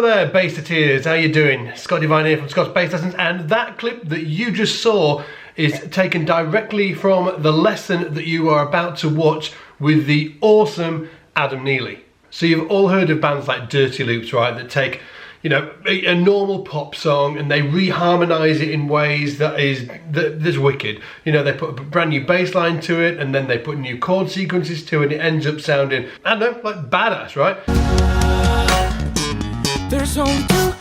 Hello there, Bassiteers, how you doing? Scott Devine here from Scott's Bass Lessons, and that clip that you just saw is taken directly from the lesson that you are about to watch with the awesome Adam Neely. So you've all heard of bands like Dirty Loops, right, that take, you know, a normal pop song and they reharmonize it in ways that's wicked. You know, they put a brand new bass line to it and then they put new chord sequences to it and it ends up sounding, I don't know, like badass, right?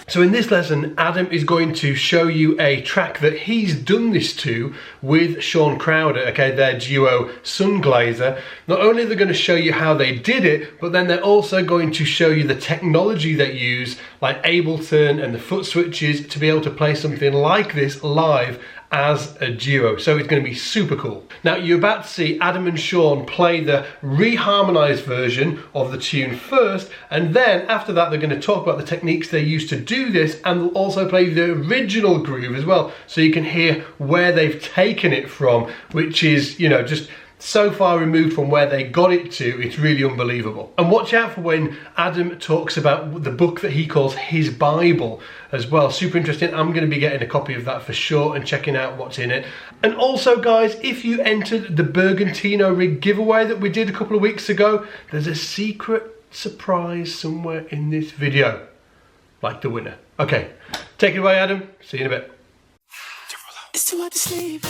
So in this lesson, Adam is going to show you a track that he's done this to with Sean Crowder, okay, their duo Sunglazer. Not only are they going to show you how they did it, but then they're also going to show you the technology they use, like Ableton and the foot switches, to be able to play something like this live as a duo. So it's going to be super cool. Now you're about to see Adam and Sean play the reharmonized version of the tune first, and then after that they're going to talk about the techniques they use to do this, and they'll also play the original groove as well, so you can hear where they've taken it from, which is, you know, just so far removed from where they got it to, it's really unbelievable. And watch out for when Adam talks about the book that he calls his Bible as well. Super interesting. I'm going to be getting a copy of that for sure and checking out what's in it. And also, guys, if you entered the Bergantino rig giveaway that we did a couple of weeks ago, there's a secret surprise somewhere in this video, like the winner. Okay, take it away, Adam. See you in a bit. It's too hard to sleep.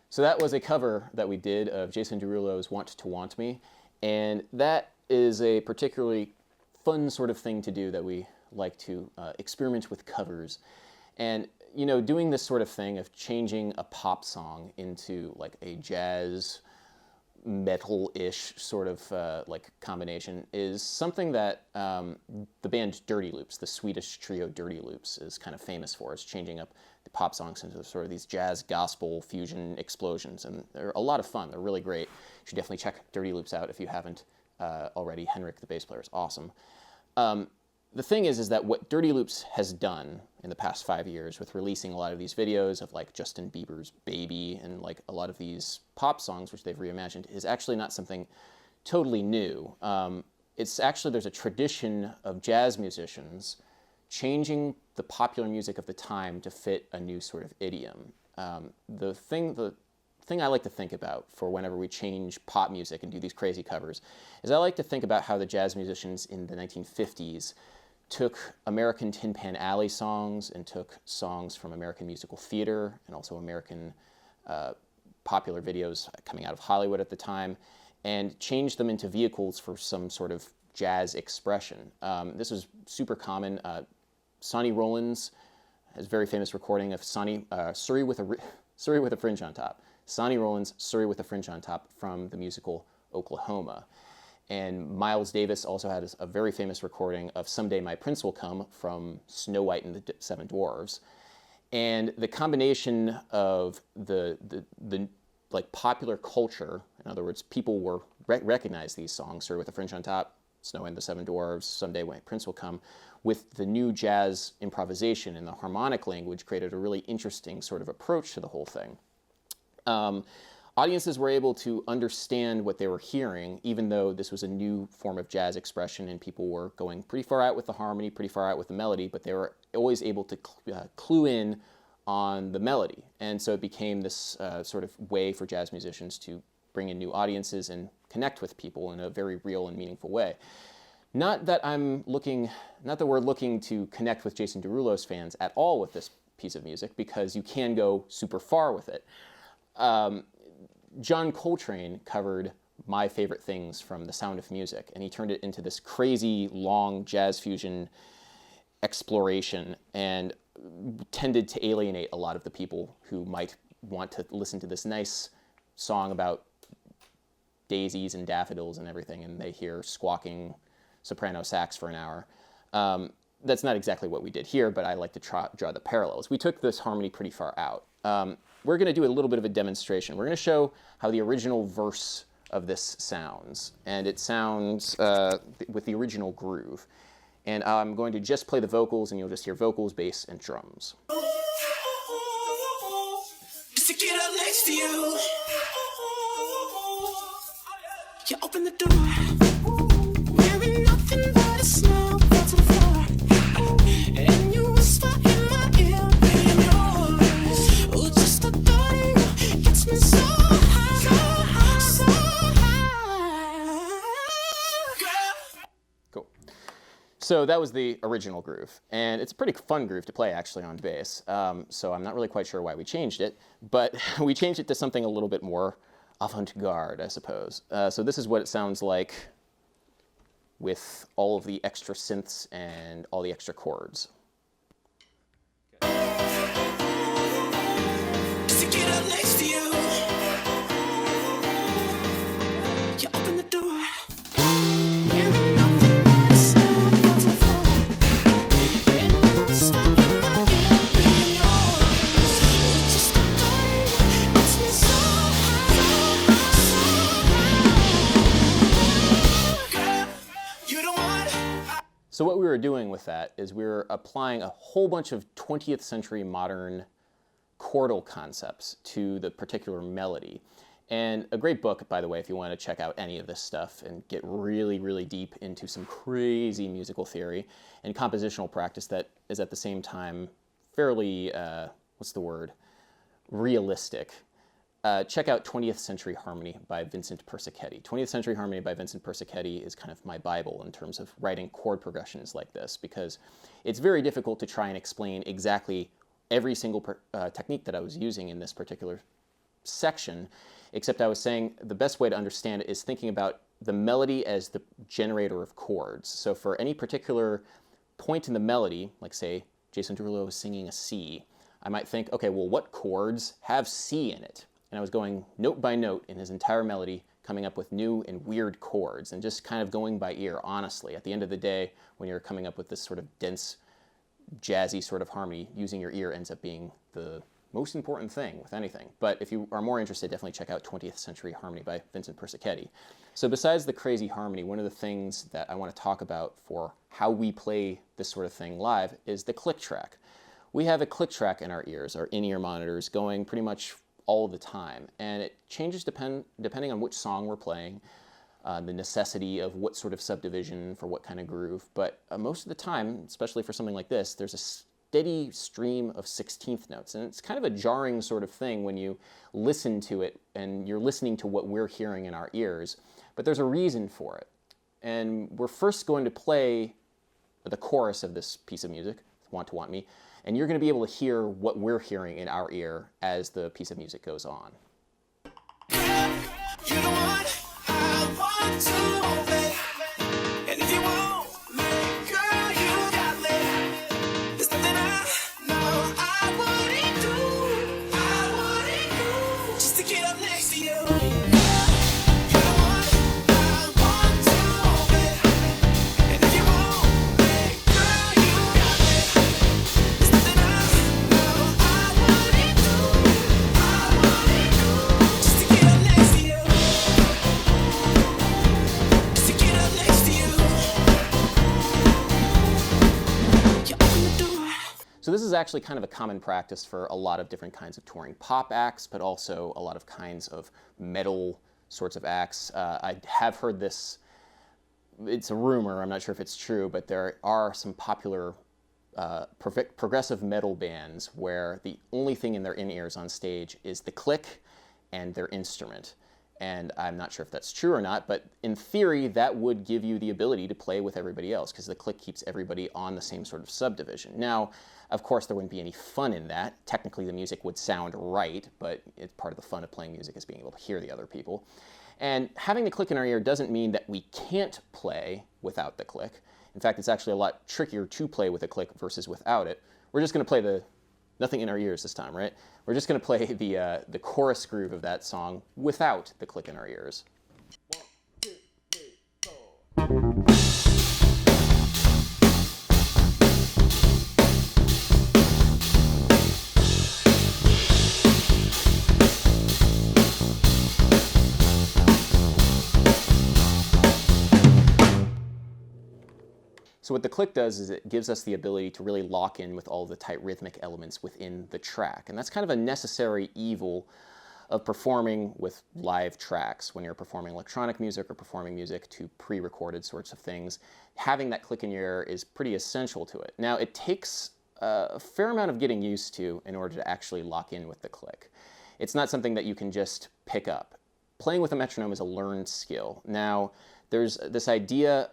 So that was a cover that we did of Jason Derulo's Want to Want Me, and that is a particularly fun sort of thing to do that we like to experiment with covers. And, you know, doing this sort of thing of changing a pop song into like a jazz metal-ish sort of like combination is something that the band Dirty Loops, the Swedish trio Dirty Loops, is kind of famous for. It's changing up the pop songs into sort of these jazz gospel fusion explosions, and they're a lot of fun. They're really great. You should definitely check Dirty Loops out if you haven't already. Henrik, the bass player, is awesome. The thing is that what Dirty Loops has done in the past 5 years with releasing a lot of these videos of like Justin Bieber's Baby and like a lot of these pop songs which they've reimagined is actually not something totally new. It's actually, there's a tradition of jazz musicians changing the popular music of the time to fit a new sort of idiom. The thing I like to think about for whenever we change pop music and do these crazy covers is I like to think about how the jazz musicians in the 1950s took American Tin Pan Alley songs and took songs from American musical theater and also American popular videos coming out of Hollywood at the time and changed them into vehicles for some sort of jazz expression. This was super common. Sonny Rollins has a very famous recording of Surrey with a Fringe on Top. Sonny Rollins, Surrey with a Fringe on Top from the musical Oklahoma. And Miles Davis also had a very famous recording of Someday My Prince Will Come from Snow White and the Seven Dwarfs. And the combination of the like popular culture, in other words, people were recognize these songs, Surrey with a Fringe on Top, Snow White and the Seven Dwarfs, Someday My Prince Will Come, with the new jazz improvisation and the harmonic language created a really interesting sort of approach to the whole thing. Audiences were able to understand what they were hearing, even though this was a new form of jazz expression and people were going pretty far out with the harmony, pretty far out with the melody, but they were always able to clue in on the melody. And so it became this sort of way for jazz musicians to bring in new audiences and connect with people in a very real and meaningful way. Not that we're looking to connect with Jason Derulo's fans at all with this piece of music, because you can go super far with it. John Coltrane covered My Favorite Things from The Sound of Music, and he turned it into this crazy, long jazz fusion exploration and tended to alienate a lot of the people who might want to listen to this nice song about daisies and daffodils and everything, and they hear squawking soprano sax for an hour. That's not exactly what we did here, but I like to draw the parallels. We took this harmony pretty far out. We're going to do a little bit of a demonstration. We're going to show how the original verse of this sounds, and it sounds with the original groove. And I'm going to just play the vocals, and you'll just hear vocals, bass, and drums. Just to get up next to you. You open the door, wearing nothing but a smile, fall to the floor, and you whisper in my ear, baby, yours. Oh, just the thought of you gets me so high, so high, so high. Girl. Cool. So that was the original groove, and it's a pretty fun groove to play actually on bass. So I'm not really quite sure why we changed it, but we changed it to something a little bit more avant-garde, I suppose. So this is what it sounds like with all of the extra synths and all the extra chords. Just to get up next to you. You open the door. Wearing nothing but a smile, fall to the floor, and you whisper in my ear, baby, yours. Just the thought of you gets me so high, so high. Girl, you don't want. So what we were doing with that is we were applying a whole bunch of 20th century modern chordal concepts to the particular melody. And a great book, by the way, if you want to check out any of this stuff and get really, really deep into some crazy musical theory and compositional practice that is at the same time fairly, realistic. Check out 20th Century Harmony by Vincent Persichetti. 20th Century Harmony by Vincent Persichetti is kind of my Bible in terms of writing chord progressions like this, because it's very difficult to try and explain exactly every single technique that I was using in this particular section, except I was saying the best way to understand it is thinking about the melody as the generator of chords. So for any particular point in the melody, like say Jason Derulo is singing a C, I might think, okay, well, what chords have C in it? And I was going note by note in his entire melody, coming up with new and weird chords and just kind of going by ear, honestly. At the end of the day, when you're coming up with this sort of dense, jazzy sort of harmony, using your ear ends up being the most important thing with anything. But if you are more interested, definitely check out 20th Century Harmony by Vincent Persichetti. So besides the crazy harmony, one of the things that I want to talk about for how we play this sort of thing live is the click track. We have a click track in our ears, our in-ear monitors, going pretty much all the time. And it changes depending on which song we're playing, the necessity of what sort of subdivision for what kind of groove. But most of the time, especially for something like this, there's a steady stream of 16th notes. And it's kind of a jarring sort of thing when you listen to it and you're listening to what we're hearing in our ears. But there's a reason for it. And we're first going to play the chorus of this piece of music, Want to Want Me, and you're going to be able to hear what we're hearing in our ear as the piece of music goes on. You know what? I want to obey. And if you won't, girl, you got me. There's nothing I know I wouldn't do just to get up next to you. You know what? I want to obey. And if you won't, girl, you got me. There's nothing I know I wouldn't do just to get up next to you. Just to get up next to you. You open the door. So this is actually kind of a common practice for a lot of different kinds of touring pop acts, but also a lot of kinds of metal sorts of acts. I have heard this, it's a rumor, I'm not sure if it's true, but there are some popular progressive metal bands where the only thing in their in-ears on stage is the click and their instrument. And I'm not sure if that's true or not, but in theory, that would give you the ability to play with everybody else because the click keeps everybody on the same sort of subdivision. Now, of course, there wouldn't be any fun in that. Technically, the music would sound right, but it's part of the fun of playing music is being able to hear the other people. And having the click in our ear doesn't mean that we can't play without the click. In fact, it's actually a lot trickier to play with a click versus without it. We're just going to play the nothing in our ears this time, right? We're just going to play the chorus groove of that song without the click in our ears. 1, 2, 3, 4. So what the click does is it gives us the ability to really lock in with all the tight rhythmic elements within the track. And that's kind of a necessary evil of performing with live tracks. When you're performing electronic music or performing music to pre-recorded sorts of things, having that click in your ear is pretty essential to it. Now, it takes a fair amount of getting used to in order to actually lock in with the click. It's not something that you can just pick up. Playing with a metronome is a learned skill. Now, there's this idea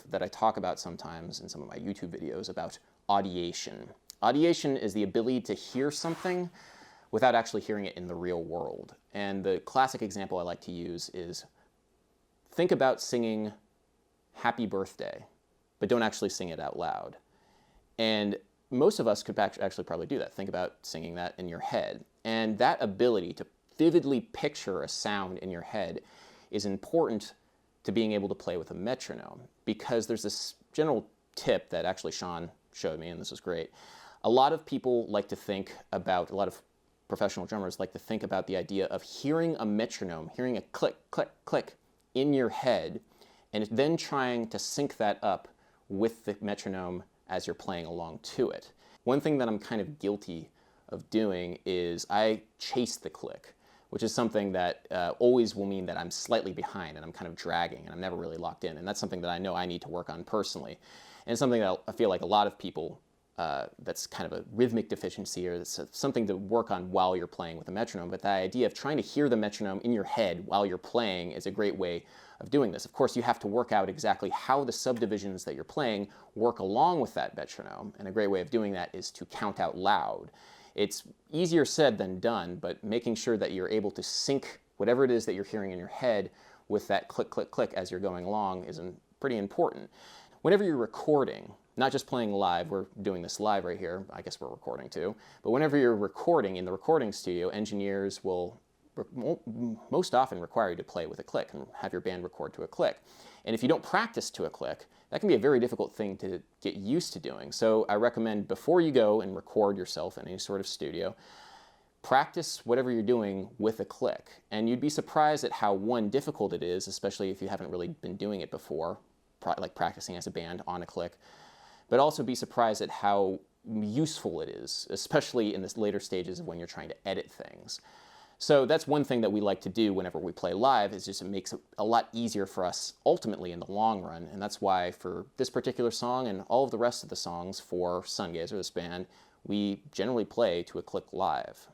that I talk about sometimes in some of my YouTube videos about audiation. Audiation is the ability to hear something without actually hearing it in the real world. And the classic example I like to use is think about singing Happy Birthday, but don't actually sing it out loud. And most of us could actually probably do that. Think about singing that in your head. And that ability to vividly picture a sound in your head is important to being able to play with a metronome, because there's this general tip that actually Sean showed me, and this was great. A lot of people like to think about, a lot of professional drummers like to think about the idea of hearing a metronome, hearing a click, click, click in your head, and then trying to sync that up with the metronome as you're playing along to it. One thing that I'm kind of guilty of doing is I chase the click, which is something that always will mean that I'm slightly behind and I'm kind of dragging and I'm never really locked in. And that's something that I know I need to work on personally. And it's something that I feel like a lot of people, that's kind of a rhythmic deficiency, or it's something to work on while you're playing with a metronome. But the idea of trying to hear the metronome in your head while you're playing is a great way of doing this. Of course, you have to work out exactly how the subdivisions that you're playing work along with that metronome. And a great way of doing that is to count out loud. It's easier said than done, but making sure that you're able to sync whatever it is that you're hearing in your head with that click, click, click as you're going along is pretty important. Whenever you're recording, not just playing live, we're doing this live right here, I guess we're recording too, but whenever you're recording in the recording studio, engineers will most often require you to play with a click and have your band record to a click. And if you don't practice to a click, that can be a very difficult thing to get used to doing. So I recommend before you go and record yourself in any sort of studio, practice whatever you're doing with a click. And you'd be surprised at how, one, difficult it is, especially if you haven't really been doing it before, like practicing as a band on a click, but also be surprised at how useful it is, especially in the later stages of when you're trying to edit things. So that's one thing that we like to do whenever we play live, is just it makes it a lot easier for us ultimately in the long run. And that's why for this particular song and all of the rest of the songs for Sungazer, this band, we generally play to a click live.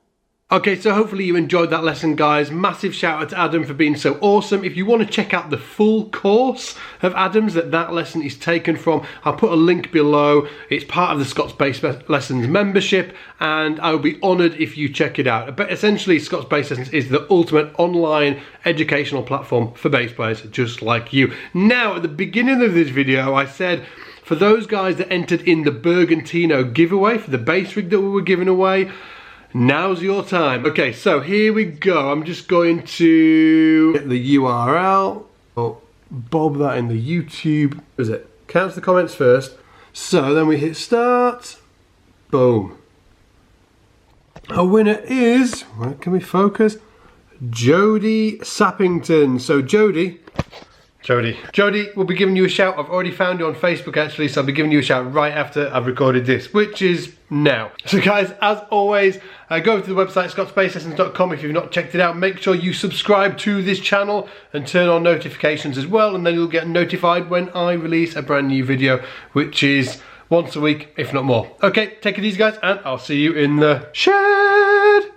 Okay, so hopefully you enjoyed that lesson, guys. Massive shout out to Adam for being so awesome. If you want to check out the full course of Adam's that lesson is taken from, I'll put a link below. It's part of the Scott's Bass Lessons membership, and I will be honoured if you check it out. But essentially, Scott's Bass Lessons is the ultimate online educational platform for bass players just like you. Now, at the beginning of this video, I said, for those guys that entered in the Bergantino giveaway for the bass rig that we were giving away, now's your time. Okay, so here we go. I'm just going to get the URL. I'll bob that in the YouTube. Is it? Count the comments first. So then we hit start. Boom. Our winner is, right, can we focus? Jody Sappington. So Jody will be giving you a shout. I've already found you on Facebook actually, so I'll be giving you a shout right after I've recorded this, which is now. So guys, as always, go over to the website scottsbasslessons.com if you've not checked it out. Make sure you subscribe to this channel and turn on notifications as well, and then you'll get notified when I release a brand new video, which is once a week, if not more. Okay, take it easy guys, and I'll see you in the shed.